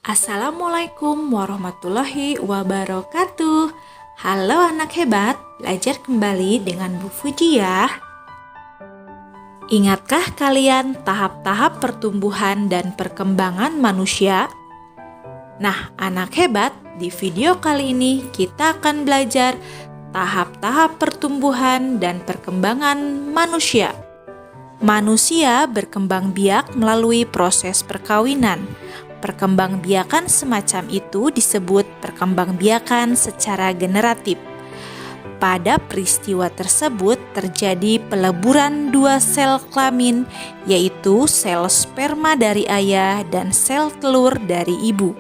Assalamualaikum warahmatullahi wabarakatuh. Halo anak hebat, belajar kembali dengan Bu Fuji ya. Ingatkah kalian tahap-tahap pertumbuhan dan perkembangan manusia? Nah, anak hebat, di video kali ini kita akan belajar tahap-tahap pertumbuhan dan perkembangan manusia. Manusia berkembang biak melalui proses perkawinan. Perkembangbiakan semacam itu disebut perkembangbiakan secara generatif. Pada peristiwa tersebut terjadi peleburan dua sel kelamin, yaitu sel sperma dari ayah dan sel telur dari ibu.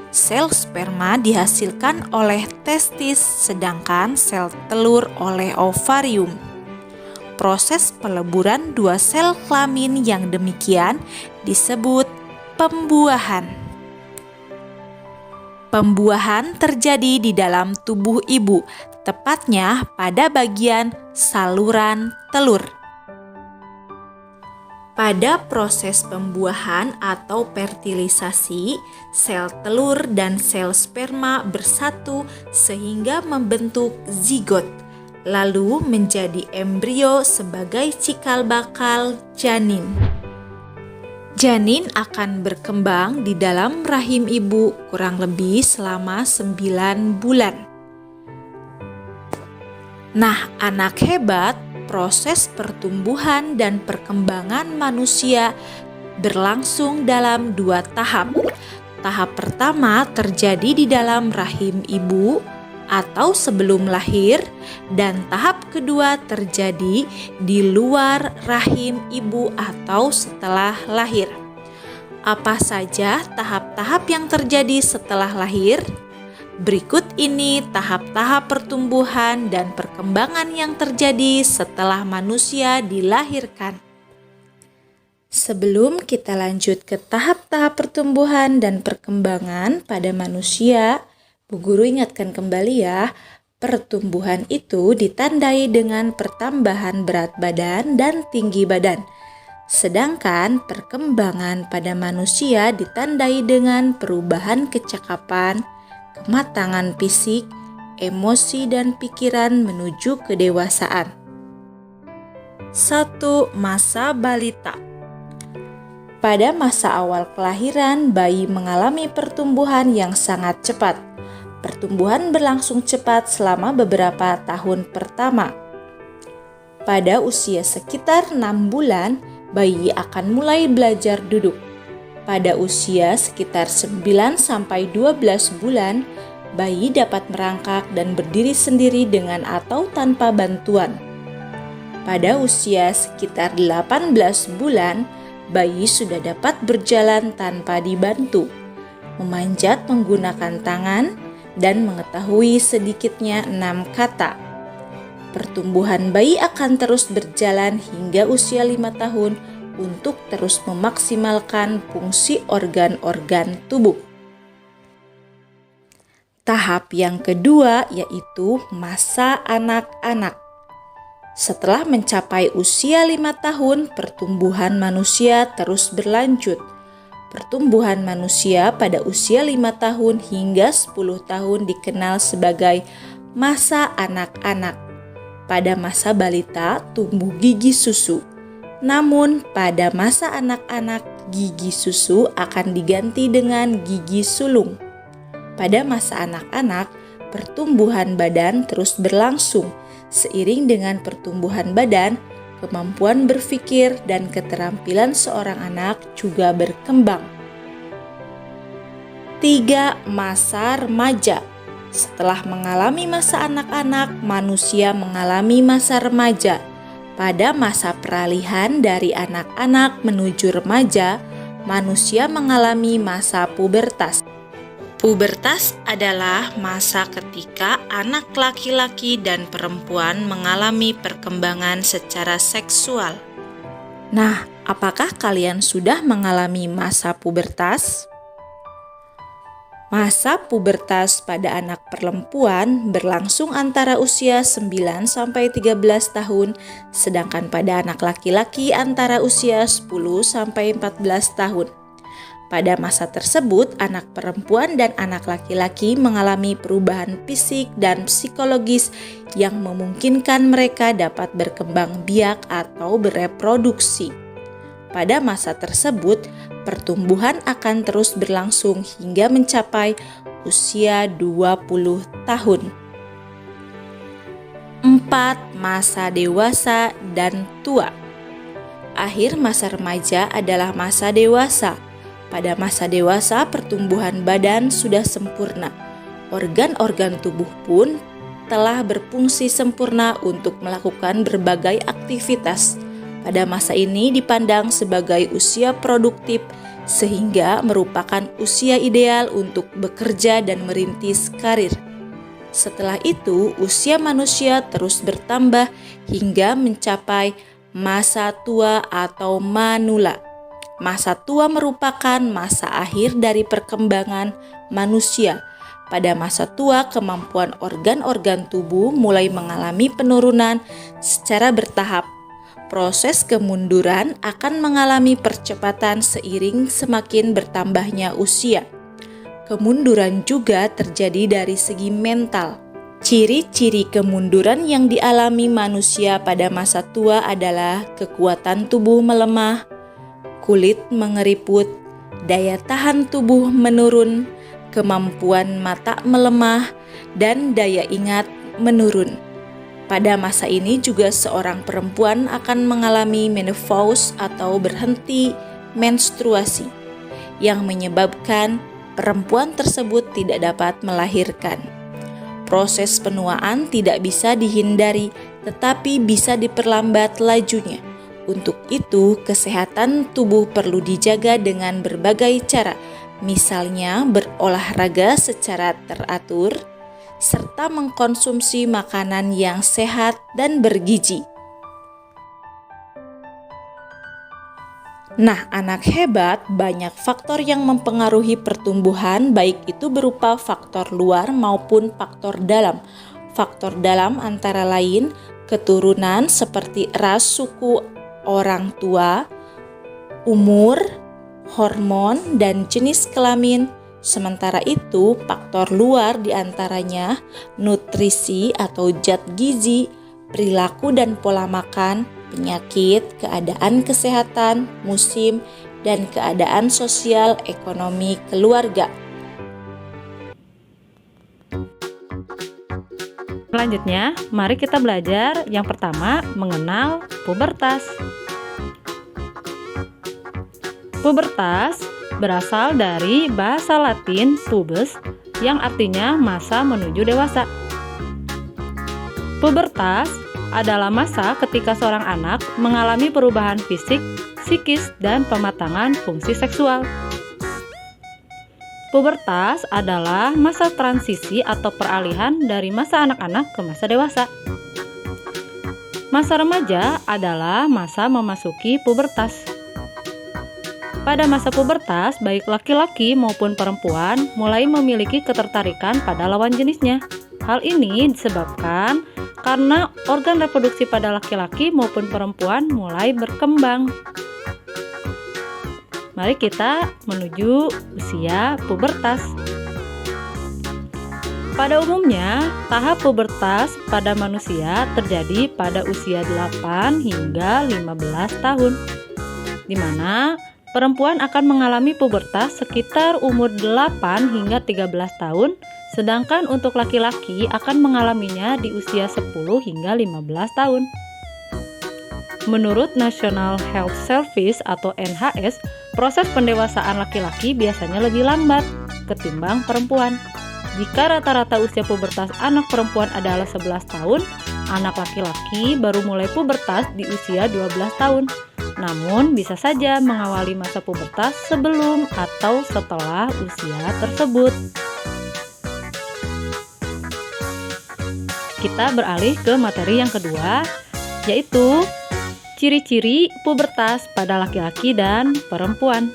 Sel sperma dihasilkan oleh testis, sedangkan sel telur oleh ovarium. Proses peleburan dua sel kelamin yang demikian disebut pembuahan. Pembuahan terjadi di dalam tubuh ibu, tepatnya pada bagian saluran telur. Pada proses pembuahan atau fertilisasi, sel telur dan sel sperma bersatu sehingga membentuk zigot, lalu menjadi embrio sebagai cikal bakal janin. Janin akan berkembang di dalam rahim ibu kurang lebih selama 9 bulan. Nah, anak hebat, proses pertumbuhan dan perkembangan manusia berlangsung dalam 2 tahap. Tahap pertama terjadi di dalam rahim ibu atau sebelum lahir, dan tahap kedua terjadi di luar rahim ibu atau setelah lahir. Apa saja tahap-tahap yang terjadi setelah lahir? Berikut ini tahap-tahap pertumbuhan dan perkembangan yang terjadi setelah manusia dilahirkan. Sebelum kita lanjut ke tahap-tahap pertumbuhan dan perkembangan pada manusia, Bu Guru ingatkan kembali ya, pertumbuhan itu ditandai dengan pertambahan berat badan dan tinggi badan. Sedangkan perkembangan pada manusia ditandai dengan perubahan kecakapan, kematangan fisik, emosi dan pikiran menuju kedewasaan. 1. Masa balita. Pada masa awal kelahiran, bayi mengalami pertumbuhan yang sangat cepat. Pertumbuhan berlangsung cepat selama beberapa tahun pertama. Pada usia sekitar 6 bulan, bayi akan mulai belajar duduk. Pada usia sekitar 9-12 bulan, bayi dapat merangkak dan berdiri sendiri dengan atau tanpa bantuan. Pada usia sekitar 18 bulan, bayi sudah dapat berjalan tanpa dibantu, memanjat menggunakan tangan, dan mengetahui sedikitnya 6 kata. Pertumbuhan bayi akan terus berjalan hingga usia 5 tahun untuk terus memaksimalkan fungsi organ-organ tubuh. Tahap yang kedua yaitu masa anak-anak. Setelah mencapai usia 5 tahun, pertumbuhan manusia terus berlanjut. Pertumbuhan manusia pada usia 5 tahun hingga 10 tahun dikenal sebagai masa anak-anak. Pada masa balita tumbuh gigi susu. Namun pada masa anak-anak gigi susu akan diganti dengan gigi sulung. Pada masa anak-anak pertumbuhan badan terus berlangsung. Seiring dengan pertumbuhan badan, kemampuan berpikir dan keterampilan seorang anak juga berkembang. 3. Masa remaja. Setelah mengalami masa anak-anak, manusia mengalami masa remaja. Pada masa peralihan dari anak-anak menuju remaja, manusia mengalami masa pubertas. Pubertas adalah masa ketika anak laki-laki dan perempuan mengalami perkembangan secara seksual. Nah, apakah kalian sudah mengalami masa pubertas? Masa pubertas pada anak perempuan berlangsung antara usia 9-13 tahun, sedangkan pada anak laki-laki antara usia 10-14 tahun. Pada masa tersebut, anak perempuan dan anak laki-laki mengalami perubahan fisik dan psikologis yang memungkinkan mereka dapat berkembang biak atau bereproduksi. Pada masa tersebut, pertumbuhan akan terus berlangsung hingga mencapai usia 20 tahun. 4. Masa dewasa dan tua. Akhir masa remaja adalah masa dewasa. Pada masa dewasa, pertumbuhan badan sudah sempurna. Organ-organ tubuh pun telah berfungsi sempurna untuk melakukan berbagai aktivitas. Pada masa ini dipandang sebagai usia produktif, sehingga merupakan usia ideal untuk bekerja dan merintis karir. Setelah itu, usia manusia terus bertambah hingga mencapai masa tua atau manula. Masa tua merupakan masa akhir dari perkembangan manusia. Pada masa tua, kemampuan organ-organ tubuh mulai mengalami penurunan secara bertahap. Proses kemunduran akan mengalami percepatan seiring semakin bertambahnya usia. Kemunduran juga terjadi dari segi mental. Ciri-ciri kemunduran yang dialami manusia pada masa tua adalah kekuatan tubuh melemah, kulit mengeriput, daya tahan tubuh menurun, kemampuan mata melemah, dan daya ingat menurun. Pada masa ini juga seorang perempuan akan mengalami menopause atau berhenti menstruasi, yang menyebabkan perempuan tersebut tidak dapat melahirkan. Proses penuaan tidak bisa dihindari, tetapi bisa diperlambat lajunya. Untuk itu, kesehatan tubuh perlu dijaga dengan berbagai cara, misalnya berolahraga secara teratur, serta mengkonsumsi makanan yang sehat dan bergizi. Nah, anak hebat, banyak faktor yang mempengaruhi pertumbuhan, baik itu berupa faktor luar maupun faktor dalam. Faktor dalam antara lain keturunan seperti ras, suku orang tua, umur, hormon, dan jenis kelamin. Sementara itu, faktor luar diantaranya nutrisi atau zat gizi, perilaku dan pola makan, penyakit, keadaan kesehatan, musim, dan keadaan sosial ekonomi keluarga. Selanjutnya, mari kita belajar yang pertama mengenal pubertas. Pubertas berasal dari bahasa Latin pubes yang artinya masa menuju dewasa. Pubertas adalah masa ketika seorang anak mengalami perubahan fisik, psikis, dan pematangan fungsi seksual. Pubertas adalah masa transisi atau peralihan dari masa anak-anak ke masa dewasa. Masa remaja adalah masa memasuki pubertas. Pada masa pubertas, baik laki-laki maupun perempuan mulai memiliki ketertarikan pada lawan jenisnya. Hal ini disebabkan karena organ reproduksi pada laki-laki maupun perempuan mulai berkembang. Mari kita menuju usia pubertas. Pada umumnya, tahap pubertas pada manusia terjadi pada usia 8 hingga 15 tahun, di mana perempuan akan mengalami pubertas sekitar umur 8 hingga 13 tahun, sedangkan untuk laki-laki akan mengalaminya di usia 10 hingga 15 tahun. Menurut National Health Service atau NHS, proses pendewasaan laki-laki biasanya lebih lambat ketimbang perempuan. Jika rata-rata usia pubertas anak perempuan adalah 11 tahun, anak laki-laki baru mulai pubertas di usia 12 tahun. Namun, bisa saja mengawali masa pubertas sebelum atau setelah usia tersebut. Kita beralih ke materi yang kedua, yaitu ciri-ciri pubertas pada laki-laki dan perempuan.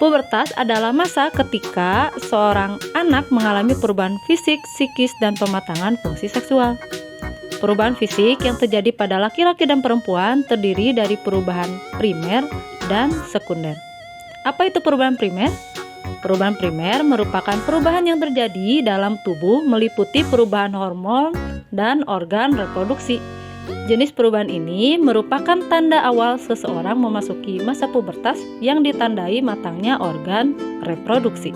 Pubertas adalah masa ketika seorang anak mengalami perubahan fisik, psikis, dan pematangan fungsi seksual. Perubahan fisik yang terjadi pada laki-laki dan perempuan terdiri dari perubahan primer dan sekunder. Apa itu perubahan primer? Perubahan primer merupakan perubahan yang terjadi dalam tubuh meliputi perubahan hormon dan organ reproduksi. Jenis perubahan ini merupakan tanda awal seseorang memasuki masa pubertas yang ditandai matangnya organ reproduksi.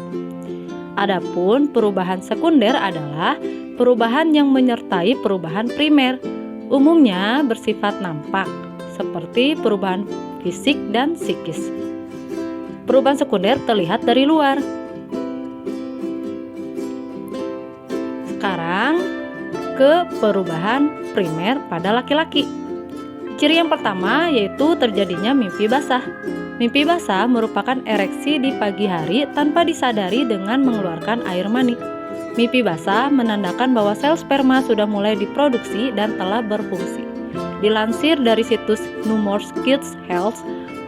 Adapun perubahan sekunder adalah perubahan yang menyertai perubahan primer, umumnya bersifat nampak, seperti perubahan fisik dan psikis. Perubahan sekunder terlihat dari luar. Sekarang ke perubahan primer pada laki-laki. Ciri yang pertama yaitu terjadinya mimpi basah. Mimpi basah merupakan ereksi di pagi hari tanpa disadari dengan mengeluarkan air mani. Mimpi basah menandakan bahwa sel sperma sudah mulai diproduksi dan telah berfungsi. Dilansir dari situs Numerous Kids Health,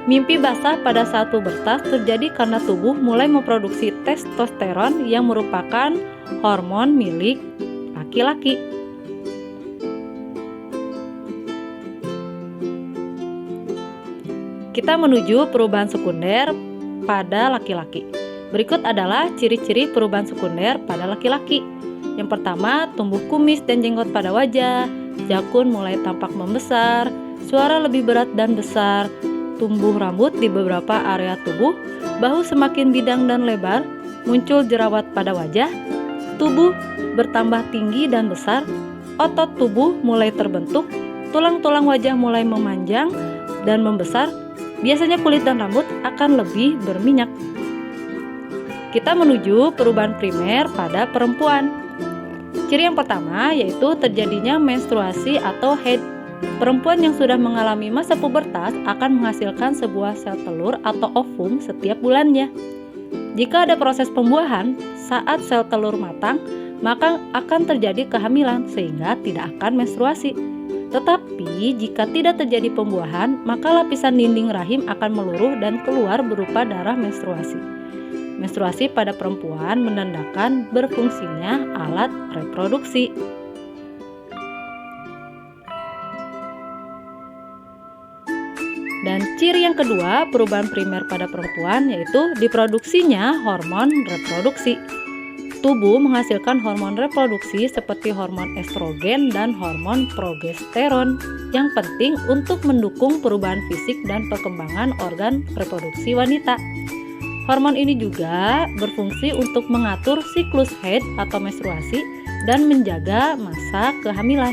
mimpi basah pada saat pubertas terjadi karena tubuh mulai memproduksi testosteron yang merupakan hormon milik laki-laki. Kita menuju perubahan sekunder pada laki-laki. Berikut adalah ciri-ciri perubahan sekunder pada laki-laki. Yang pertama, tumbuh kumis dan jenggot pada wajah, jakun mulai tampak membesar, suara lebih berat dan besar, tumbuh rambut di beberapa area tubuh, bahu semakin bidang dan lebar, muncul jerawat pada wajah, tubuh bertambah tinggi dan besar, otot tubuh mulai terbentuk, tulang-tulang wajah mulai memanjang dan membesar, biasanya kulit dan rambut akan lebih berminyak. Kita menuju perubahan primer pada perempuan. Ciri yang pertama yaitu terjadinya menstruasi atau haid. Perempuan yang sudah mengalami masa pubertas akan menghasilkan sebuah sel telur atau ovum setiap bulannya. Jika ada proses pembuahan saat sel telur matang, maka akan terjadi kehamilan sehingga tidak akan menstruasi. Tetapi jika tidak terjadi pembuahan, maka lapisan dinding rahim akan meluruh dan keluar berupa darah menstruasi. Menstruasi pada perempuan menandakan berfungsinya alat reproduksi. Dan ciri yang kedua perubahan primer pada perempuan yaitu diproduksinya hormon reproduksi. Tubuh menghasilkan hormon reproduksi seperti hormon estrogen dan hormon progesteron yang penting untuk mendukung perubahan fisik dan perkembangan organ reproduksi wanita. Hormon ini juga berfungsi untuk mengatur siklus haid atau menstruasi dan menjaga masa kehamilan.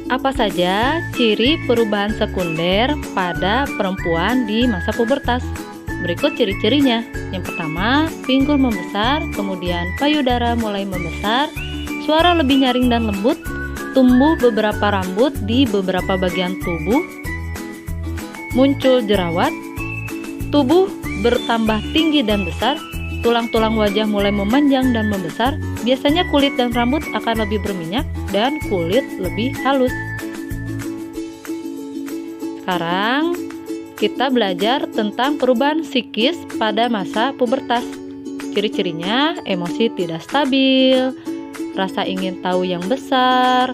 Apa saja ciri perubahan sekunder pada perempuan di masa pubertas? Berikut ciri-cirinya. Yang pertama, pinggul membesar, kemudian payudara mulai membesar, suara lebih nyaring dan lembut, tumbuh beberapa rambut di beberapa bagian tubuh, muncul jerawat, tubuh bertambah tinggi dan besar, tulang-tulang wajah mulai memanjang dan membesar, biasanya kulit dan rambut akan lebih berminyak dan kulit lebih halus. Sekarang kita belajar tentang perubahan psikis pada masa pubertas. Ciri-cirinya emosi tidak stabil, rasa ingin tahu yang besar,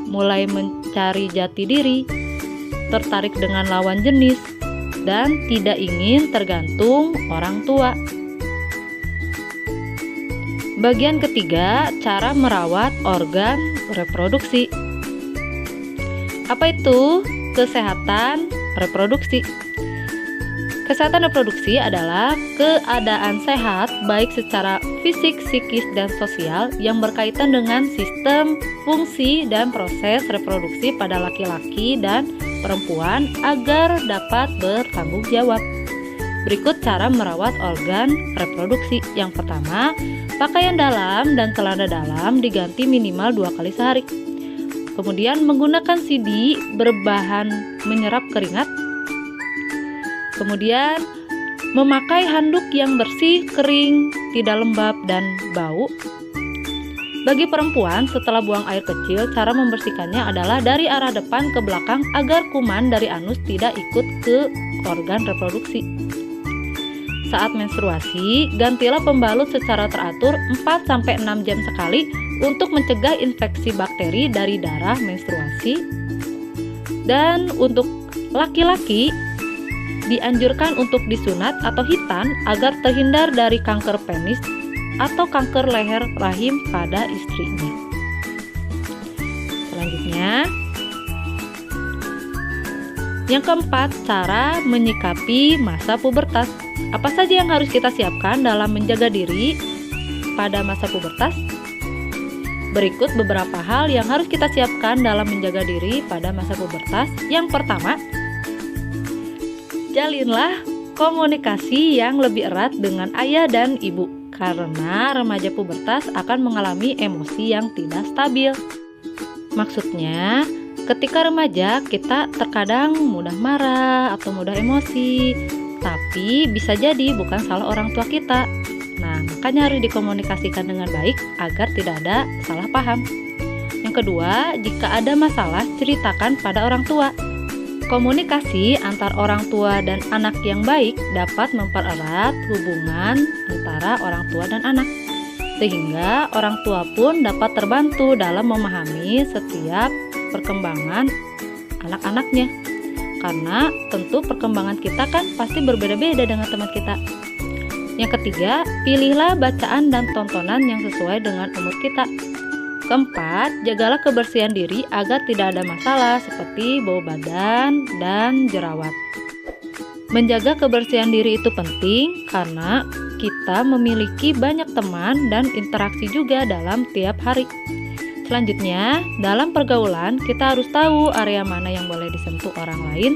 mulai mencari jati diri, tertarik dengan lawan jenis, dan tidak ingin tergantung orang tua. Bagian ketiga, cara merawat organ reproduksi. Apa itu kesehatan reproduksi? Kesehatan reproduksi adalah keadaan sehat baik secara fisik, psikis, dan sosial yang berkaitan dengan sistem, fungsi, dan proses reproduksi pada laki-laki dan perempuan agar dapat bertanggung jawab. Berikut cara merawat organ reproduksi. Yang pertama, pakaian dalam dan celana dalam diganti minimal 2 kali sehari. Kemudian menggunakan CD berbahan menyerap keringat. Kemudian memakai handuk yang bersih, kering, tidak lembab, dan bau. Bagi perempuan, setelah buang air kecil, cara membersihkannya adalah dari arah depan ke belakang agar kuman dari anus tidak ikut ke organ reproduksi. Saat menstruasi, gantilah pembalut secara teratur 4-6 jam sekali untuk mencegah infeksi bakteri dari darah menstruasi. Dan untuk laki-laki dianjurkan untuk disunat atau hitan agar terhindar dari kanker penis atau kanker leher rahim pada istrinya. Selanjutnya, yang keempat, cara menyikapi masa pubertas. Apa saja yang harus kita siapkan dalam menjaga diri pada masa pubertas? Berikut beberapa hal yang harus kita siapkan dalam menjaga diri pada masa pubertas. Yang pertama, jalinlah komunikasi yang lebih erat dengan ayah dan ibu, karena remaja pubertas akan mengalami emosi yang tidak stabil. Maksudnya, ketika remaja kita terkadang mudah marah atau mudah emosi, tapi bisa jadi bukan salah orang tua kita. Nah, makanya harus dikomunikasikan dengan baik agar tidak ada salah paham. Yang kedua, jika ada masalah, ceritakan pada orang tua. Komunikasi antar orang tua dan anak yang baik dapat mempererat hubungan antara orang tua dan anak, sehingga orang tua pun dapat terbantu dalam memahami setiap perkembangan anak-anaknya. Karena tentu perkembangan kita kan pasti berbeda-beda dengan teman kita. Yang ketiga, pilihlah bacaan dan tontonan yang sesuai dengan umur kita. Keempat, jagalah kebersihan diri agar tidak ada masalah seperti bau badan dan jerawat. Menjaga kebersihan diri itu penting karena kita memiliki banyak teman dan interaksi juga dalam tiap hari. Selanjutnya, dalam pergaulan kita harus tahu area mana yang boleh disentuh orang lain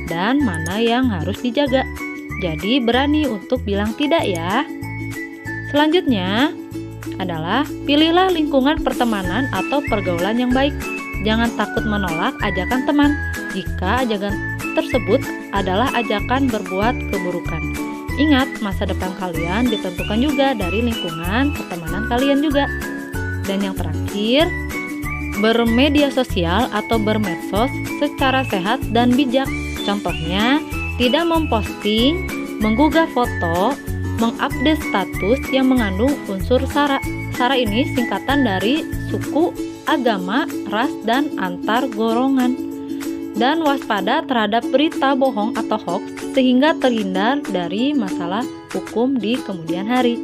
dan mana yang harus dijaga. Jadi berani untuk bilang tidak ya. Selanjutnya adalah pilihlah lingkungan pertemanan atau pergaulan yang baik. Jangan takut menolak ajakan teman jika ajakan tersebut adalah ajakan berbuat keburukan. Ingat, masa depan kalian ditentukan juga dari lingkungan pertemanan kalian juga. Dan yang terakhir, bermedia sosial atau bermedsos secara sehat dan bijak. Contohnya, tidak memposting, menggugah foto, mengupdate status yang mengandung unsur sara. Sara ini singkatan dari suku, agama, ras, dan antar golongan. Dan waspada terhadap berita bohong atau hoax sehingga terhindar dari masalah hukum di kemudian hari.